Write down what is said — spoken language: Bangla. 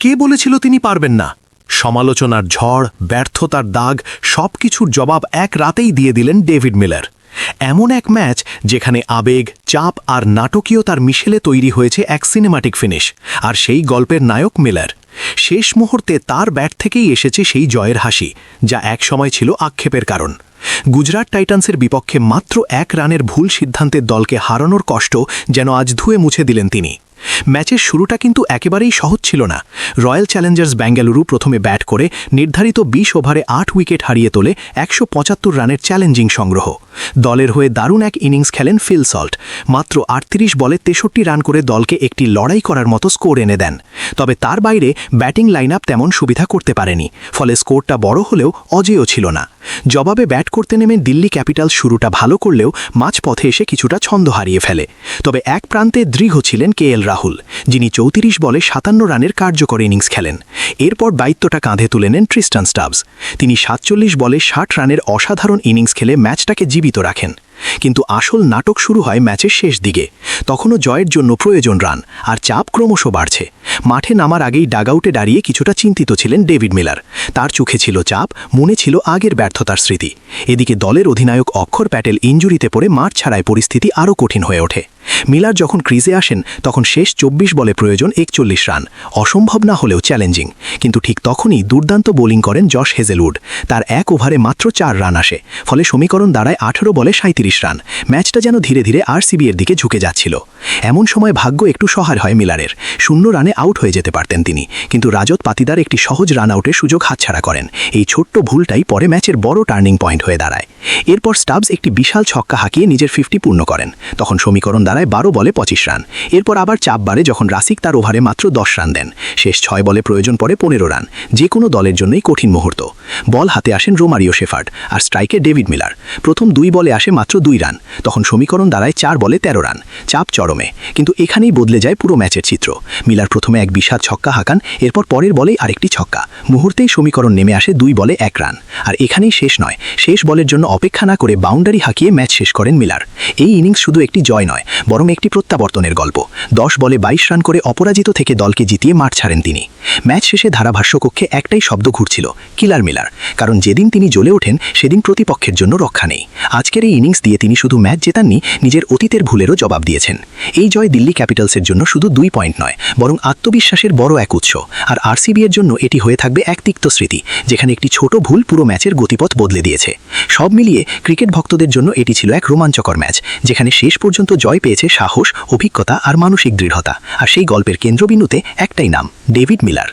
কে বলেছিল তিনি পারবেন না? সমালোচনার ঝড়, ব্যর্থতার দাগ সবকিছুর জবাব এক রাতেই দিয়ে দিলেন ডেভিড মিলার। এমন এক ম্যাচ যেখানে আবেগ, চাপ আর নাটকীয়তার মিশেলে তৈরি হয়েছে এক সিনেমাটিক ফিনিশ, আর সেই গল্পের নায়ক মিলার। শেষ মুহূর্তে তার ব্যাট থেকেই এসেছে সেই জয়ের হাসি, যা একসময় ছিল আক্ষেপের কারণ। গুজরাট টাইটান্সের বিপক্ষে মাত্র 1 রানের ভুল সিদ্ধান্তের দলকে হারানোর কষ্ট যেন আজ ধুয়ে মুছে দিলেন তিনি। ম্যাচের শুরুটা কিন্তু একেবারেই সহজ ছিল না। রয়্যাল চ্যালেঞ্জার্স বেঙ্গালুরু প্রথমে ব্যাট করে নির্ধারিত 20 ওভারে 8 উইকেট হারিয়ে তোলে 175 রানের চ্যালেঞ্জিং সংগ্রহ। দলের হয়ে দারুণ এক ইনিংস খেলেন ফিল সল্ট। মাত্র 38 বলে 63 রান করে দলকে একটি লড়াই করার মতো স্কোর এনে দেন। তবে তার বাইরে ব্যাটিং লাইন আপ তেমন সুবিধা করতে পারেনি, ফলে স্কোরটা বড় হলেও অজেয় ছিল না। জবাবে ব্যাট করতে নেমে দিল্লি ক্যাপিটালস শুরুটা ভালো করলেও মাঝপথে এসে কিছুটা ছন্দ হারিয়ে ফেলে। তবে এক প্রান্তে দৃঢ় ছিলেন কেএল রাহুল, যিনি 34 বলে 57 রানের কার্যকর ইনিংস খেলেন। এরপর দায়িত্বটা কাঁধে তুলে নেন ট্রিস্টান স্টাবস। তিনি 47 বলে 60 রানের অসাধারণ ইনিংস খেলে ম্যাচটাকে জীবিত রাখেন। কিন্তু আসল নাটক শুরু হয় ম্যাচের শেষ দিকে। তখনও জয়ের জন্য প্রয়োজন রান, আর চাপ ক্রমশ বাড়ছে। মাঠে নামার আগেই ডাগআউটে দাঁড়িয়ে কিছুটা চিন্তিত ছিলেন ডেভিড মিলার। তার চোখে ছিল চাপ, মনে ছিল আগের ব্যর্থতার স্মৃতি। এদিকে দলের অধিনায়ক অক্ষর প্যাটেল ইনজুরিতে পড়ে মাঠ ছাড়ায় পরিস্থিতি আরও কঠিন হয়ে ওঠে। মিলার যখন ক্রিজে আসেন তখন শেষ 24 বলে প্রয়োজন 41 রান। অসম্ভব না হলেও চ্যালেঞ্জিং। কিন্তু ঠিক তখনই দুর্দান্ত বোলিং করেন জশ হেজেলউড। তার 1 ওভারে মাত্র 4 রান আসে, ফলে সমীকরণ দাঁড়ায় 18 বলে 37 রান। ম্যাচটা যেন ধীরে ধীরে আরসিবি এর দিকে ঝুঁকে যাচ্ছিল। এমন সময় ভাগ্য একটু সহায় হয় মিলারের। 0 রানে আউট হয়ে যেতে পারতেন তিনি, কিন্তু রাজত পাতিদার একটি সহজ রান আউটের সুযোগ হাতছাড়া করেন। এই ছোট্ট ভুলটাই পরে ম্যাচের বড় টার্নিং পয়েন্ট হয়ে দাঁড়ায়। এরপর স্টাবস একটি বিশাল ছক্কা হাঁকিয়ে নিজের 50 পূর্ণ করেন। তখন সমীকরণ দাঁড়ায় 12 বলে 25 রান। এরপর আবার চাপ বাড়ে যখন রাসিক তার ওভারে মাত্র 10 রান দেন। শেষ 6 বলে প্রয়োজন পড়ে 15 রান। যে কোনো দলের জন্যই কঠিন মুহূর্ত। বল হাতে আসেন রোমারিও শেফার্ড, আর স্ট্রাইকে ডেভিড মিলার। প্রথম 2 বলে আসে মাত্র 2 রান। তখন সমীকরণ দাঁড়ায় 4 বলে 13 রান। চাপ চরমে। কিন্তু এখানেই বদলে যায় পুরো ম্যাচের চিত্র। মিলার প্রথমে এক বিশাল ছক্কা হাঁকান, এরপর পরের বলেই আরেকটি ছক্কা। মুহূর্তেই সমীকরণ নেমে আসে 2 বলে 1 রান। আর এখানেই শেষ নয়, শেষ বলের জন্য অপেক্ষা না করে বাউন্ডারি হাঁকিয়ে ম্যাচ শেষ করেন মিলার। এই ইনিংস শুধু একটি জয় নয়, বরং একটি প্রত্যাবর্তনের গল্প। 10 বলে 22 রান করে অপরাজিত থেকে দলকে জিতিয়ে মাঠ ছাড়েন তিনি। ম্যাচ শেষে ধারাভাষ্য কক্ষে একটাই শব্দ ঘুরছিল, কিলার মিলার। কারণ যেদিন তিনি জ্বলে ওঠেন সেদিন প্রতিপক্ষের জন্য রক্ষা নেই। আজকের এই ইনিংস দিয়ে তিনি শুধু ম্যাচ জেতাননি, নিজের অতীতের ভুলেরও জবাব দিয়েছেন। এই জয় দিল্লি ক্যাপিটালসের জন্য শুধু 2 পয়েন্ট নয়, বরং আত্মবিশ্বাসের বড় এক উৎস। আর আরসিবি এর জন্য এটি হয়ে থাকবে এক তিক্ত স্মৃতি, যেখানে একটি ছোট ভুল পুরো ম্যাচের গতিপথ বদলে দিয়েছে। সব মিলিয়ে ক্রিকেট ভক্তদের জন্য এটি ছিল এক রোমাঞ্চকর ম্যাচ, যেখানে শেষ পর্যন্ত জয় পেয়েছে সাহস, অভিজ্ঞতা আর মানসিক দৃঢ়তা। আর সেই গল্পের কেন্দ্রবিন্দুতে একটাই নাম, ডেভিড মিলার।